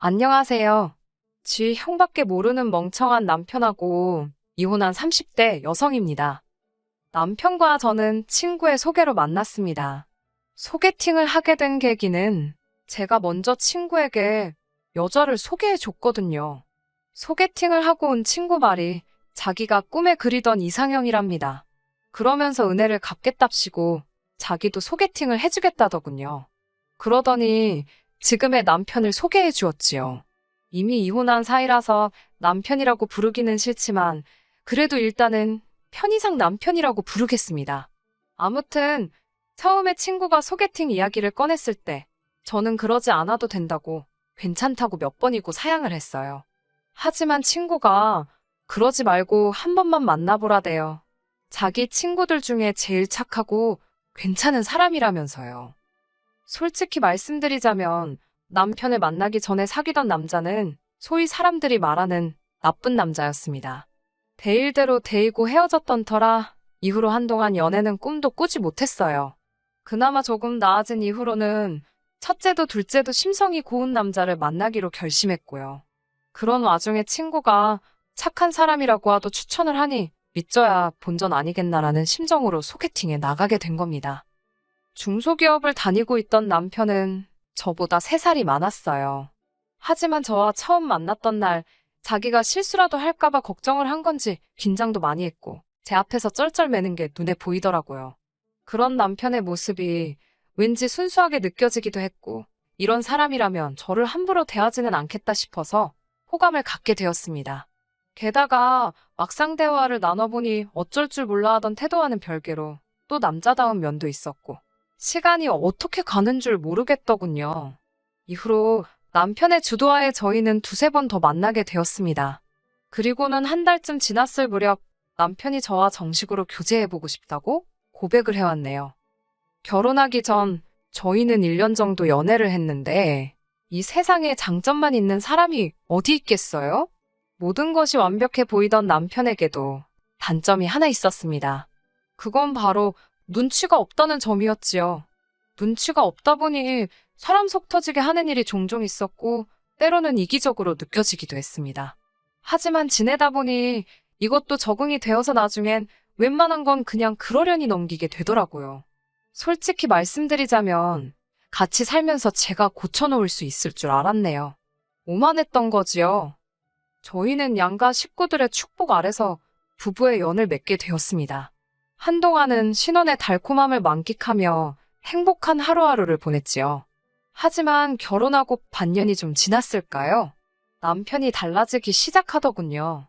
안녕하세요. 지 형밖에 모르는 멍청한 남편하고 이혼한 30대 여성입니다. 남편과 저는 친구의 소개로 만났습니다. 소개팅을 하게 된 계기는 제가 먼저 친구에게 여자를 소개해 줬거든요. 소개팅을 하고 온 친구 말이 자기가 꿈에 그리던 이상형이랍니다. 그러면서 은혜를 갚겠답시고 자기도 소개팅을 해주겠다더군요. 그러더니 지금의 남편을 소개해 주었지요. 이미 이혼한 사이라서 남편이라고 부르기는 싫지만 그래도 일단은 편의상 남편이라고 부르겠습니다. 아무튼 처음에 친구가 소개팅 이야기를 꺼냈을 때 저는 그러지 않아도 된다고 괜찮다고 몇 번이고 사양을 했어요. 하지만 친구가 그러지 말고 한 번만 만나보라대요. 자기 친구들 중에 제일 착하고 괜찮은 사람이라면서요. 솔직히 말씀드리자면 남편을 만나기 전에 사귀던 남자는 소위 사람들이 말하는 나쁜 남자였습니다. 대일대로 데이고 헤어졌던 터라 이후로 한동안 연애는 꿈도 꾸지 못했어요. 그나마 조금 나아진 이후로는 첫째도 둘째도 심성이 고운 남자를 만나기로 결심했고요. 그런 와중에 친구가 착한 사람이라고 하도 추천을 하니 믿져야 본전 아니겠나라는 심정으로 소개팅에 나가게 된 겁니다. 중소기업을 다니고 있던 남편은 저보다 3살이 많았어요. 하지만 저와 처음 만났던 날 자기가 실수라도 할까봐 걱정을 한 건지 긴장도 많이 했고 제 앞에서 쩔쩔매는 게 눈에 보이더라고요. 그런 남편의 모습이 왠지 순수하게 느껴지기도 했고 이런 사람이라면 저를 함부로 대하지는 않겠다 싶어서 호감을 갖게 되었습니다. 게다가 막상 대화를 나눠보니 어쩔 줄 몰라 하던 태도와는 별개로 또 남자다운 면도 있었고 시간이 어떻게 가는 줄 모르겠더군요. 이후로 남편의 주도하에 저희는 두세 번 더 만나게 되었습니다. 그리고는 한 달쯤 지났을 무렵 남편이 저와 정식으로 교제해보고 싶다고 고백을 해왔네요. 결혼하기 전 저희는 1년 정도 연애를 했는데 이 세상에 장점만 있는 사람이 어디 있겠어요? 모든 것이 완벽해 보이던 남편에게도 단점이 하나 있었습니다. 그건 바로 눈치가 없다는 점이었지요. 눈치가 없다 보니 사람 속 터지게 하는 일이 종종 있었고 때로는 이기적으로 느껴지기도 했습니다. 하지만 지내다 보니 이것도 적응이 되어서 나중엔 웬만한 건 그냥 그러려니 넘기게 되더라고요. 솔직히 말씀드리자면 같이 살면서 제가 고쳐놓을 수 있을 줄 알았네요. 오만했던 거지요. 저희는 양가 식구들의 축복 아래서 부부의 연을 맺게 되었습니다. 한동안은 신혼의 달콤함을 만끽하며 행복한 하루하루를 보냈지요. 하지만 결혼하고 반년이 좀 지났을까요? 남편이 달라지기 시작하더군요.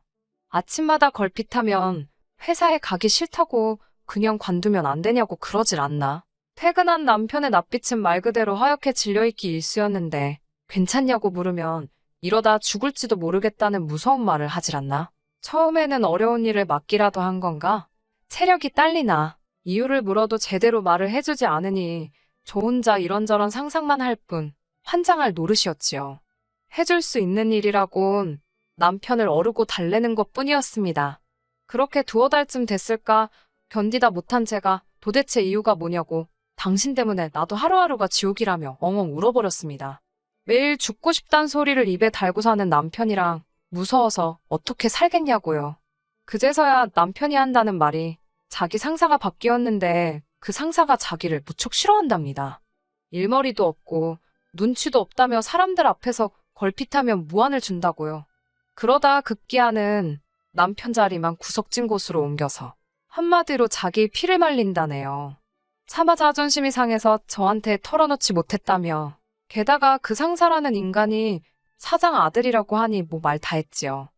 아침마다 걸핏하면 회사에 가기 싫다고 그냥 관두면 안 되냐고 그러질 않나. 퇴근한 남편의 낯빛은 말 그대로 하얗게 질려있기 일쑤였는데 괜찮냐고 물으면 이러다 죽을지도 모르겠다는 무서운 말을 하질 않나. 처음에는 어려운 일을 맡기라도 한 건가? 체력이 딸리나 이유를 물어도 제대로 말을 해주지 않으니 저 혼자 이런저런 상상만 할 뿐 환장할 노릇이었지요. 해줄 수 있는 일이라곤 남편을 어르고 달래는 것뿐이었습니다. 그렇게 두어 달쯤 됐을까 견디다 못한 제가 도대체 이유가 뭐냐고 당신 때문에 나도 하루하루가 지옥이라며 엉엉 울어버렸습니다. 매일 죽고 싶단 소리를 입에 달고 사는 남편이랑 무서워서 어떻게 살겠냐고요. 그제서야 남편이 한다는 말이 자기 상사가 바뀌었는데 그 상사가 자기를 무척 싫어한답니다. 일머리도 없고 눈치도 없다며 사람들 앞에서 걸핏하면 무안을 준다고요. 그러다 급기야는 남편 자리만 구석진 곳으로 옮겨서 한마디로 자기 피를 말린다네요. 차마 자존심이 상해서 저한테 털어놓지 못했다며 게다가 그 상사라는 인간이 사장 아들이라고 하니 뭐 말 다 했지요.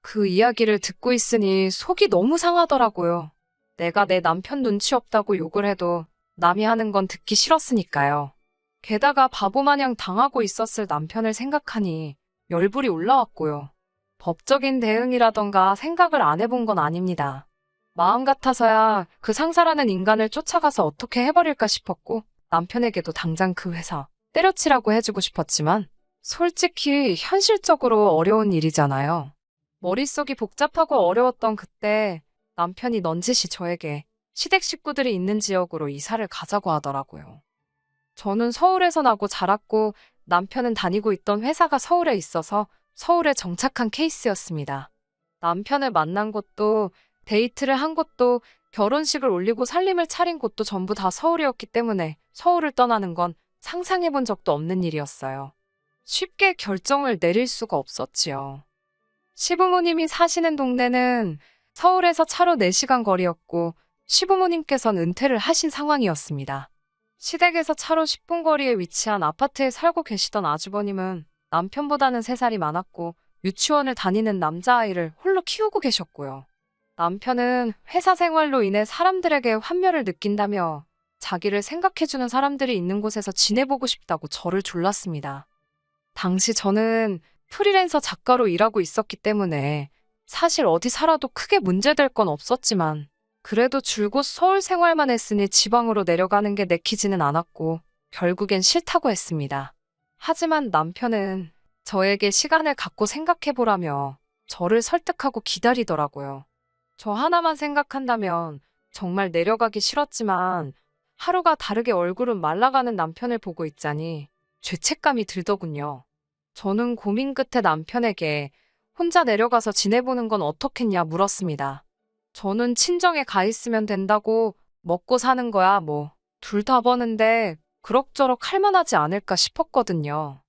그 이야기를 듣고 있으니 속이 너무 상하더라고요. 내가 내 남편 눈치 없다고 욕을 해도 남이 하는 건 듣기 싫었으니까요. 게다가 바보마냥 당하고 있었을 남편을 생각하니 열불이 올라왔고요. 법적인 대응이라던가 생각을 안 해본 건 아닙니다. 마음 같아서야 그 상사라는 인간을 쫓아가서 어떻게 해버릴까 싶었고 남편에게도 당장 그 회사 때려치라고 해주고 싶었지만 솔직히 현실적으로 어려운 일이잖아요. 머릿속이 복잡하고 어려웠던 그때 남편이 넌지시 저에게 시댁 식구들이 있는 지역으로 이사를 가자고 하더라고요. 저는 서울에서 나고 자랐고 남편은 다니고 있던 회사가 서울에 있어서 서울에 정착한 케이스였습니다. 남편을 만난 곳도, 데이트를 한 곳도, 결혼식을 올리고 살림을 차린 곳도 전부 다 서울이었기 때문에 서울을 떠나는 건 상상해 본 적도 없는 일이었어요. 쉽게 결정을 내릴 수가 없었지요. 시부모님이 사시는 동네는 서울에서 차로 4시간 거리였고 시부모님께서는 은퇴를 하신 상황이었습니다. 시댁에서 차로 10분 거리에 위치한 아파트에 살고 계시던 아주버님은 남편보다는 3살이 많았고 유치원을 다니는 남자아이를 홀로 키우고 계셨고요. 남편은 회사 생활로 인해 사람들에게 환멸을 느낀다며 자기를 생각해주는 사람들이 있는 곳에서 지내보고 싶다고 저를 졸랐습니다. 당시 저는 프리랜서 작가로 일하고 있었기 때문에 사실 어디 살아도 크게 문제될 건 없었지만 그래도 줄곧 서울 생활만 했으니 지방으로 내려가는 게 내키지는 않았고 결국엔 싫다고 했습니다. 하지만 남편은 저에게 시간을 갖고 생각해보라며 저를 설득하고 기다리더라고요. 저 하나만 생각한다면 정말 내려가기 싫었지만 하루가 다르게 얼굴은 말라가는 남편을 보고 있자니 죄책감이 들더군요. 저는 고민 끝에 남편에게 혼자 내려가서 지내보는 건 어떻겠냐 물었습니다. 저는 친정에 가 있으면 된다고 먹고 사는 거야 뭐 둘 다 버는데 그럭저럭 할 만하지 않을까 싶었거든요.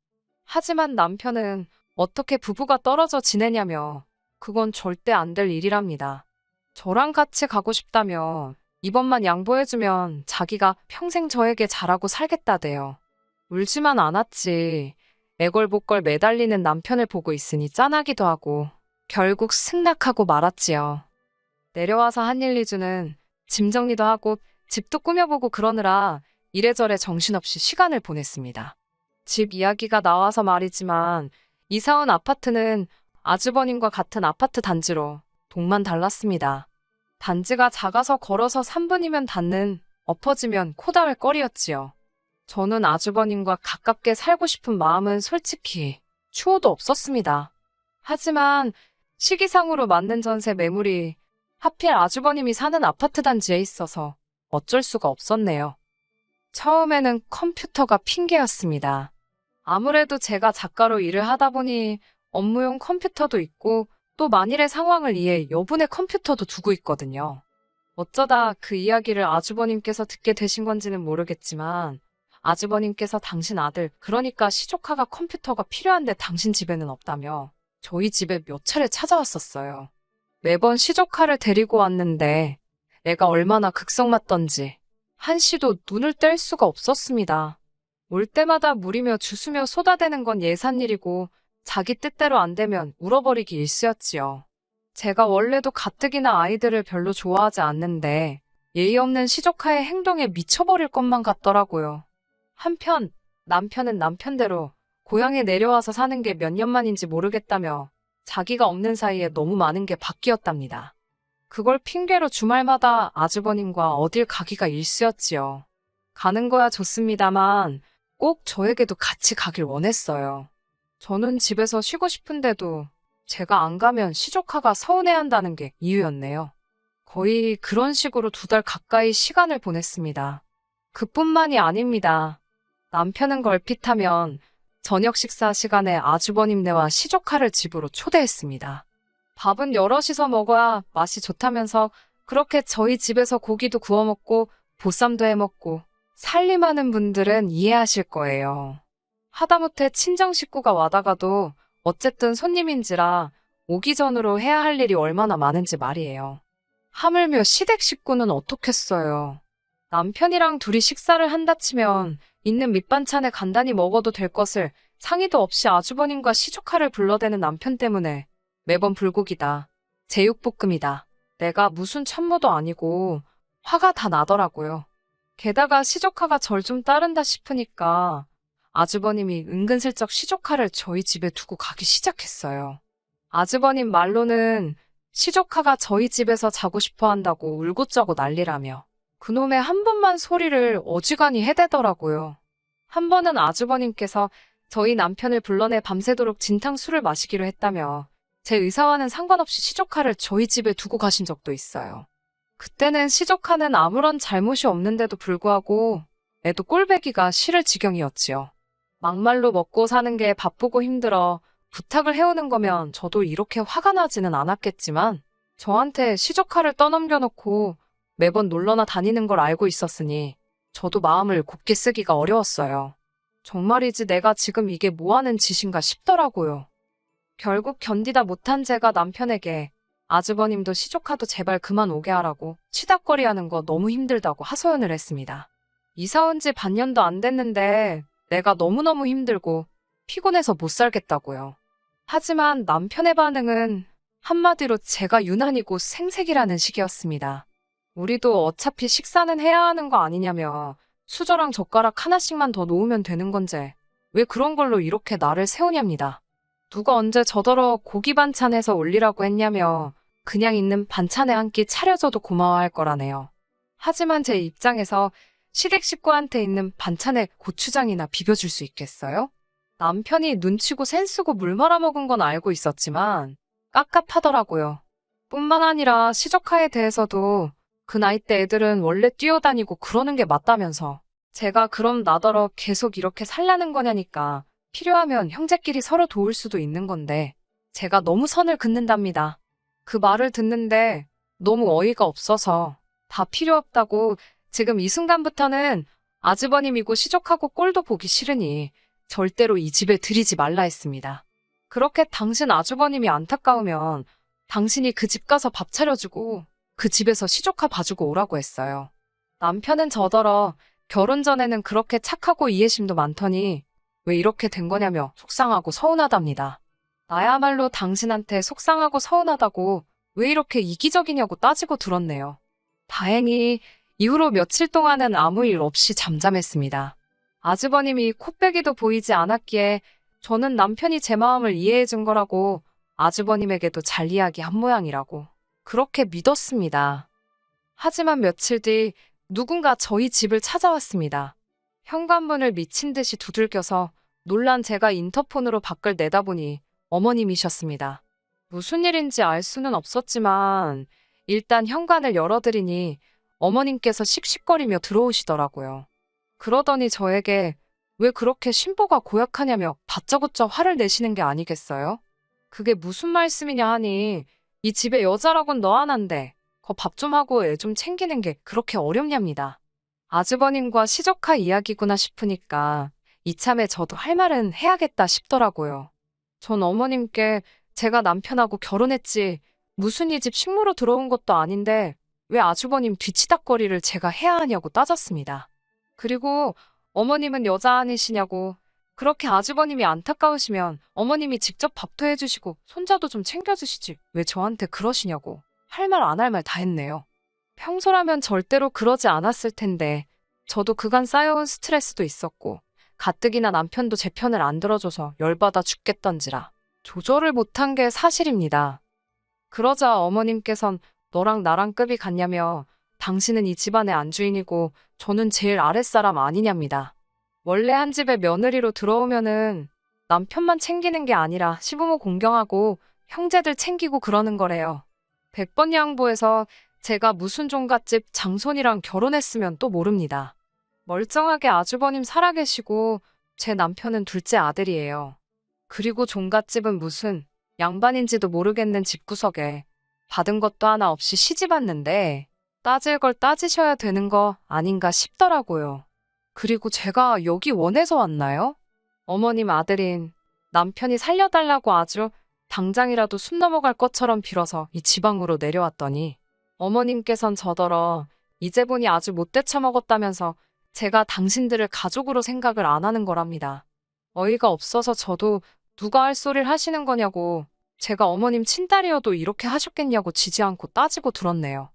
하지만 남편은 어떻게 부부가 떨어져 지내냐며 그건 절대 안 될 일이랍니다. 저랑 같이 가고 싶다며 이번만 양보해주면 자기가 평생 저에게 잘하고 살겠다대요. 울지만 않았지. 애걸복걸 매달리는 남편을 보고 있으니 짠하기도 하고 결국 승낙하고 말았지요. 내려와서 한일리주는 짐 정리도 하고 집도 꾸며보고 그러느라 이래저래 정신없이 시간을 보냈습니다. 집 이야기가 나와서 말이지만 이사 온 아파트는 아주버님과 같은 아파트 단지로 동만 달랐습니다. 단지가 작아서 걸어서 3분이면 닿는 엎어지면 코 닿을 거리였지요. 저는 아주버님과 가깝게 살고 싶은 마음은 솔직히 추호도 없었습니다. 하지만 시기상으로 맞는 전세 매물이 하필 아주버님이 사는 아파트 단지에 있어서 어쩔 수가 없었네요. 처음에는 컴퓨터가 핑계였습니다. 아무래도 제가 작가로 일을 하다 보니 업무용 컴퓨터도 있고 또 만일의 상황을 이해 여분의 컴퓨터도 두고 있거든요. 어쩌다 그 이야기를 아주버님께서 듣게 되신 건지는 모르겠지만 아주버님께서 당신 아들, 그러니까 시조카가 컴퓨터가 필요한데 당신 집에는 없다며 저희 집에 몇 차례 찾아왔었어요. 매번 시조카를 데리고 왔는데 애가 얼마나 극성맞던지 한시도 눈을 뗄 수가 없었습니다. 올 때마다 물이며 주스며 쏟아대는 건 예산일이고 자기 뜻대로 안 되면 울어버리기 일쑤였지요. 제가 원래도 가뜩이나 아이들을 별로 좋아하지 않는데 예의 없는 시조카의 행동에 미쳐버릴 것만 같더라고요. 한편 남편은 남편대로 고향에 내려와서 사는 게 몇 년 만인지 모르겠다며 자기가 없는 사이에 너무 많은 게 바뀌었답니다. 그걸 핑계로 주말마다 아주버님과 어딜 가기가 일쑤였지요. 가는 거야 좋습니다만 꼭 저에게도 같이 가길 원했어요. 저는 집에서 쉬고 싶은데도 제가 안 가면 시조카가 서운해한다는 게 이유였네요. 거의 그런 식으로 2달 가까이 시간을 보냈습니다. 그뿐만이 아닙니다. 남편은 걸핏하면 저녁 식사 시간에 아주버님네와 시조카를 집으로 초대했습니다. 밥은 여럿이서 먹어야 맛이 좋다면서 그렇게 저희 집에서 고기도 구워 먹고 보쌈도 해 먹고 살림하는 분들은 이해하실 거예요. 하다못해 친정 식구가 와다가도 어쨌든 손님인지라 오기 전으로 해야 할 일이 얼마나 많은지 말이에요. 하물며 시댁 식구는 어떻겠어요. 남편이랑 둘이 식사를 한다 치면 있는 밑반찬에 간단히 먹어도 될 것을 상의도 없이 아주버님과 시조카를 불러대는 남편 때문에 매번 불고기다, 제육볶음이다, 내가 무슨 천모도 아니고 화가 다 나더라고요. 게다가 시조카가 절 좀 따른다 싶으니까 아주버님이 은근슬쩍 시조카를 저희 집에 두고 가기 시작했어요. 아주버님 말로는 시조카가 저희 집에서 자고 싶어 한다고 울고짜고 난리라며 그놈의 한 번만 소리를 어지간히 해대더라고요. 한 번은 아주버님께서 저희 남편을 불러내 밤새도록 진탕술을 마시기로 했다며 제 의사와는 상관없이 시조카를 저희 집에 두고 가신 적도 있어요. 그때는 시조카는 아무런 잘못이 없는데도 불구하고 애도 꼴배기가 싫을 지경이었지요. 막말로 먹고 사는 게 바쁘고 힘들어 부탁을 해오는 거면 저도 이렇게 화가 나지는 않았겠지만 저한테 시조카를 떠넘겨놓고 매번 놀러나 다니는 걸 알고 있었으니 저도 마음을 곱게 쓰기가 어려웠어요. 정말이지 내가 지금 이게 뭐 하는 짓인가 싶더라고요. 결국 견디다 못한 제가 남편에게 아주버님도 시조카도 제발 그만 오게 하라고 치닥거리하는 거 너무 힘들다고 하소연을 했습니다. 이사 온 지 반년도 안 됐는데 내가 너무너무 힘들고 피곤해서 못 살겠다고요. 하지만 남편의 반응은 한마디로 제가 유난이고 생색이라는 식이었습니다. 우리도 어차피 식사는 해야 하는 거 아니냐며 수저랑 젓가락 하나씩만 더 놓으면 되는 건데 왜 그런 걸로 이렇게 나를 세우냐입니다. 누가 언제 저더러 고기 반찬해서 올리라고 했냐며 그냥 있는 반찬에 한 끼 차려줘도 고마워할 거라네요. 하지만 제 입장에서 시댁 식구한테 있는 반찬에 고추장이나 비벼줄 수 있겠어요? 남편이 눈치고 센쓰고 물 말아먹은 건 알고 있었지만 깝깝하더라고요. 뿐만 아니라 시조카에 대해서도 그 나이 때 애들은 원래 뛰어다니고 그러는 게 맞다면서 제가 그럼 나더러 계속 이렇게 살라는 거냐니까 필요하면 형제끼리 서로 도울 수도 있는 건데 제가 너무 선을 긋는답니다. 그 말을 듣는데 너무 어이가 없어서 다 필요 없다고 지금 이 순간부터는 아주버님이고 시족하고 꼴도 보기 싫으니 절대로 이 집에 들이지 말라 했습니다. 그렇게 당신 아주버님이 안타까우면 당신이 그 집 가서 밥 차려주고 그 집에서 시조카 봐주고 오라고 했어요. 남편은 저더러 결혼 전에는 그렇게 착하고 이해심도 많더니 왜 이렇게 된 거냐며 속상하고 서운하답니다. 나야말로 당신한테 속상하고 서운하다고 왜 이렇게 이기적이냐고 따지고 들었네요. 다행히 이후로 며칠 동안은 아무 일 없이 잠잠했습니다. 아주버님이 코빼기도 보이지 않았기에 저는 남편이 제 마음을 이해해 준 거라고 아주버님에게도 잘 이야기한 모양이라고 그렇게 믿었습니다. 하지만 며칠 뒤 누군가 저희 집을 찾아왔습니다. 현관문을 미친 듯이 두들겨서 놀란 제가 인터폰으로 밖을 내다보니 어머님이셨습니다. 무슨 일인지 알 수는 없었지만 일단 현관을 열어드리니 어머님께서 씩씩거리며 들어오시더라고요. 그러더니 저에게 왜 그렇게 신보가 고약하냐며 다짜고짜 화를 내시는 게 아니겠어요? 그게 무슨 말씀이냐 하니 이 집에 여자라곤 너 하나인데 거 밥 좀 하고 애 좀 챙기는 게 그렇게 어렵냐입니다. 아주버님과 시조카 이야기구나 싶으니까 이참에 저도 할 말은 해야겠다 싶더라고요. 전 어머님께 제가 남편하고 결혼했지 무슨 이 집 식모로 들어온 것도 아닌데 왜 아주버님 뒤치다꺼리를 제가 해야 하냐고 따졌습니다. 그리고 어머님은 여자 아니시냐고 그렇게 아주버님이 안타까우시면 어머님이 직접 밥도 해주시고 손자도 좀 챙겨주시지 왜 저한테 그러시냐고 할 말 안 할 말 다 했네요. 평소라면 절대로 그러지 않았을 텐데 저도 그간 쌓여온 스트레스도 있었고 가뜩이나 남편도 제 편을 안 들어줘서 열받아 죽겠던지라 조절을 못한 게 사실입니다. 그러자 어머님께선 너랑 나랑 급이 같냐며 당신은 이 집안의 안주인이고 저는 제일 아랫사람 아니냐입니다. 원래 한 집에 며느리로 들어오면은 남편만 챙기는 게 아니라 시부모 공경하고 형제들 챙기고 그러는 거래요. 100번 양보해서 제가 무슨 종갓집 장손이랑 결혼했으면 또 모릅니다. 멀쩡하게 아주버님 살아계시고 제 남편은 둘째 아들이에요. 그리고 종갓집은 무슨 양반인지도 모르겠는 집구석에 받은 것도 하나 없이 시집 왔는데 따질 걸 따지셔야 되는 거 아닌가 싶더라고요. 그리고 제가 여기 원해서 왔나요? 어머님 아들인 남편이 살려달라고 아주 당장이라도 숨 넘어갈 것처럼 빌어서 이 지방으로 내려왔더니 어머님께선 저더러 이제 보니 아주 못돼 처먹었다면서 제가 당신들을 가족으로 생각을 안 하는 거랍니다. 어이가 없어서 저도 누가 할 소리를 하시는 거냐고 제가 어머님 친딸이어도 이렇게 하셨겠냐고 지지 않고 따지고 들었네요.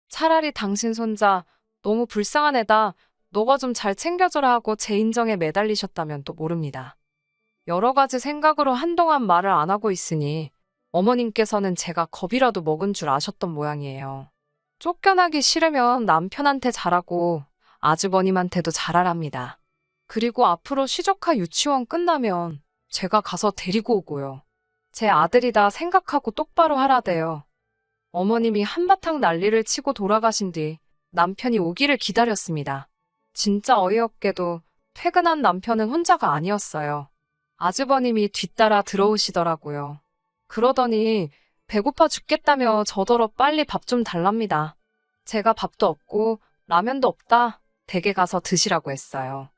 차라리 당신 손자 너무 불쌍한 애다. 너가 좀 잘 챙겨줘라 하고 제 인정에 매달리셨다면 또 모릅니다. 여러 가지 생각으로 한동안 말을 안 하고 있으니 어머님께서는 제가 겁이라도 먹은 줄 아셨던 모양이에요. 쫓겨나기 싫으면 남편한테 잘하고 아주버님한테도 잘하랍니다. 그리고 앞으로 시조카 유치원 끝나면 제가 가서 데리고 오고요. 제 아들이다 생각하고 똑바로 하라대요. 어머님이 한바탕 난리를 치고 돌아가신 뒤 남편이 오기를 기다렸습니다. 진짜 어이없게도 퇴근한 남편은 혼자가 아니었어요. 아주버님이 뒤따라 들어오시더라고요. 그러더니 배고파 죽겠다며 저더러 빨리 밥 좀 달랍니다. 제가 밥도 없고 라면도 없다. 댁에 가서 드시라고 했어요.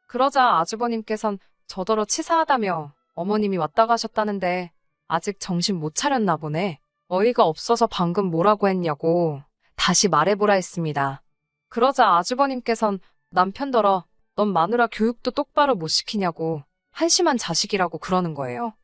그러자 아주버님께선 저더러 치사하다며 어머님이 왔다 가셨다는데 아직 정신 못 차렸나 보네. 어이가 없어서 방금 뭐라고 했냐고 다시 말해보라 했습니다. 그러자 아주버님께선 남편더러 넌 마누라 교육도 똑바로 못 시키냐고 한심한 자식이라고 그러는 거예요.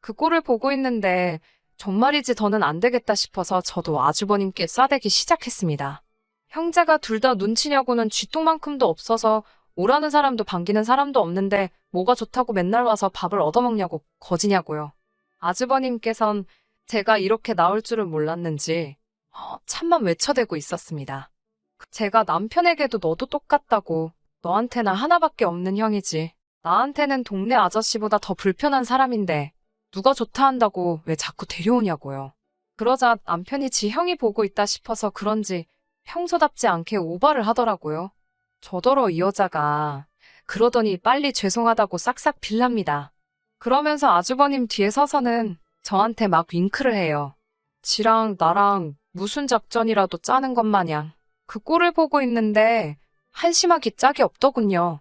그 꼴을 보고 있는데 정말이지 더는 안 되겠다 싶어서 저도 아주버님께 싸대기 시작했습니다. 형제가 둘 다 눈치냐고는 쥐똥만큼도 없어서 오라는 사람도 반기는 사람도 없는데 뭐가 좋다고 맨날 와서 밥을 얻어먹냐고 거지냐고요. 아주버님께선 제가 이렇게 나올 줄은 몰랐는지 참만 외쳐대고 있었습니다. 제가 남편에게도 너도 똑같다고 너한테나 하나밖에 없는 형이지 나한테는 동네 아저씨보다 더 불편한 사람인데 누가 좋다 한다고 왜 자꾸 데려오냐고요. 그러자 남편이 지 형이 보고 있다 싶어서 그런지 평소답지 않게 오바를 하더라고요. 저더러 이 여자가 그러더니 빨리 죄송하다고 싹싹 빌랍니다. 그러면서 아주버님 뒤에 서서는 저한테 막 윙크를 해요. 지랑 나랑 무슨 작전이라도 짜는 것 마냥 그 꼴을 보고 있는데 한심하기 짝이 없더군요.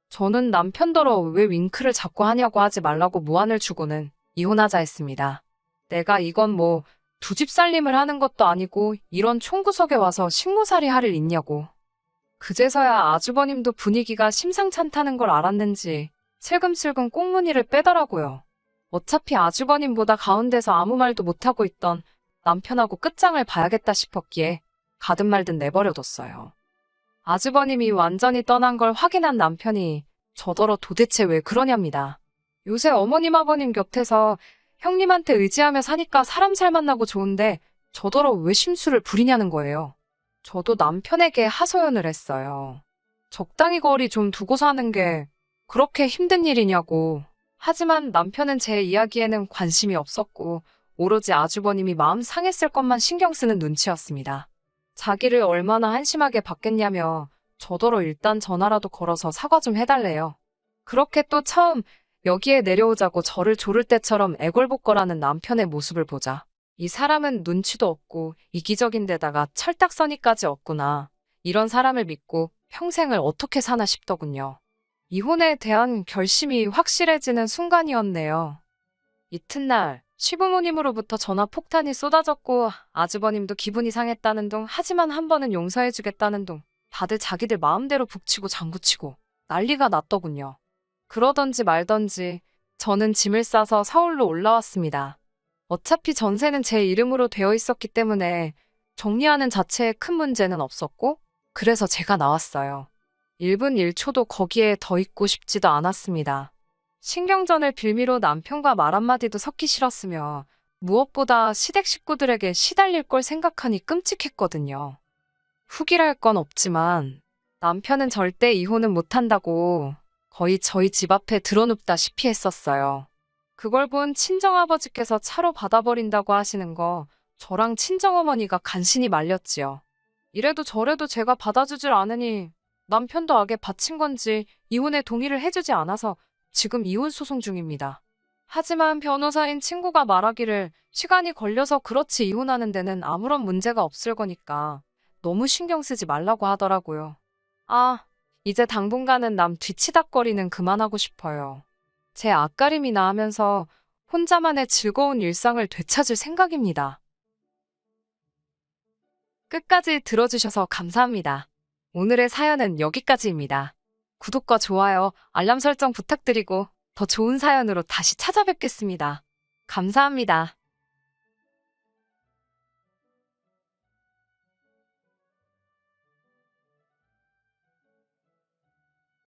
저는 남편더러 왜 윙크를 자꾸 하냐고 하지 말라고 무안을 주고는 이혼하자 했습니다. 내가 이건 뭐 두 집 살림을 하는 것도 아니고 이런 총구석에 와서 식모살이 할 일 있냐고. 그제서야 아주버님도 분위기가 심상찮다는 걸 알았는지 슬금슬금 꽁무니를 빼더라고요. 어차피 아주버님보다 가운데서 아무 말도 못하고 있던 남편하고 끝장을 봐야겠다 싶었기에 가든 말든 내버려뒀어요. 아주버님이 완전히 떠난 걸 확인한 남편이 저더러 도대체 왜 그러냐입니다. 요새 어머님 아버님 곁에서 형님한테 의지하며 사니까 사람 살 만나고 좋은데 저더러 왜 심술을 부리냐는 거예요. 저도 남편에게 하소연을 했어요. 적당히 거리 좀 두고 사는 게 그렇게 힘든 일이냐고. 하지만 남편은 제 이야기에는 관심이 없었고 오로지 아주버님이 마음 상했을 것만 신경 쓰는 눈치였습니다. 자기를 얼마나 한심하게 봤겠냐며 저더러 일단 전화라도 걸어서 사과 좀 해달래요. 그렇게 또 처음 여기에 내려오자고 저를 조를 때처럼 애걸복걸하는 남편의 모습을 보자. 이 사람은 눈치도 없고 이기적인데다가 철딱서니까지 없구나. 이런 사람을 믿고 평생을 어떻게 사나 싶더군요. 이혼에 대한 결심이 확실해지는 순간이었네요. 이튿날 시부모님으로부터 전화 폭탄이 쏟아졌고 아주버님도 기분이 상했다는 둥 하지만 한 번은 용서해주겠다는 둥 다들 자기들 마음대로 북치고 장구치고 난리가 났더군요. 그러던지 말던지 저는 짐을 싸서 서울로 올라왔습니다. 어차피 전세는 제 이름으로 되어 있었기 때문에 정리하는 자체에 큰 문제는 없었고 그래서 제가 나왔어요. 1분 1초도 거기에 더 있고 싶지도 않았습니다. 신경전을 빌미로 남편과 말 한마디도 섞기 싫었으며 무엇보다 시댁 식구들에게 시달릴 걸 생각하니 끔찍했거든요. 후기랄 건 없지만 남편은 절대 이혼은 못한다고 거의 저희 집 앞에 드러눕다시피 했었어요. 그걸 본 친정아버지께서 차로 받아버린다고 하시는 거 저랑 친정어머니가 간신히 말렸지요. 이래도 저래도 제가 받아주질 않으니 남편도 악에 바친 건지 이혼에 동의를 해주지 않아서 지금 이혼 소송 중입니다. 하지만 변호사인 친구가 말하기를 시간이 걸려서 그렇지 이혼하는 데는 아무런 문제가 없을 거니까 너무 신경 쓰지 말라고 하더라고요. 이제 당분간은 남 뒤치다꺼리는 그만하고 싶어요. 제 앞가림이나 하면서 혼자만의 즐거운 일상을 되찾을 생각입니다. 끝까지 들어주셔서 감사합니다. 오늘의 사연은 여기까지입니다. 구독과 좋아요, 알람 설정 부탁드리고 더 좋은 사연으로 다시 찾아뵙겠습니다. 감사합니다.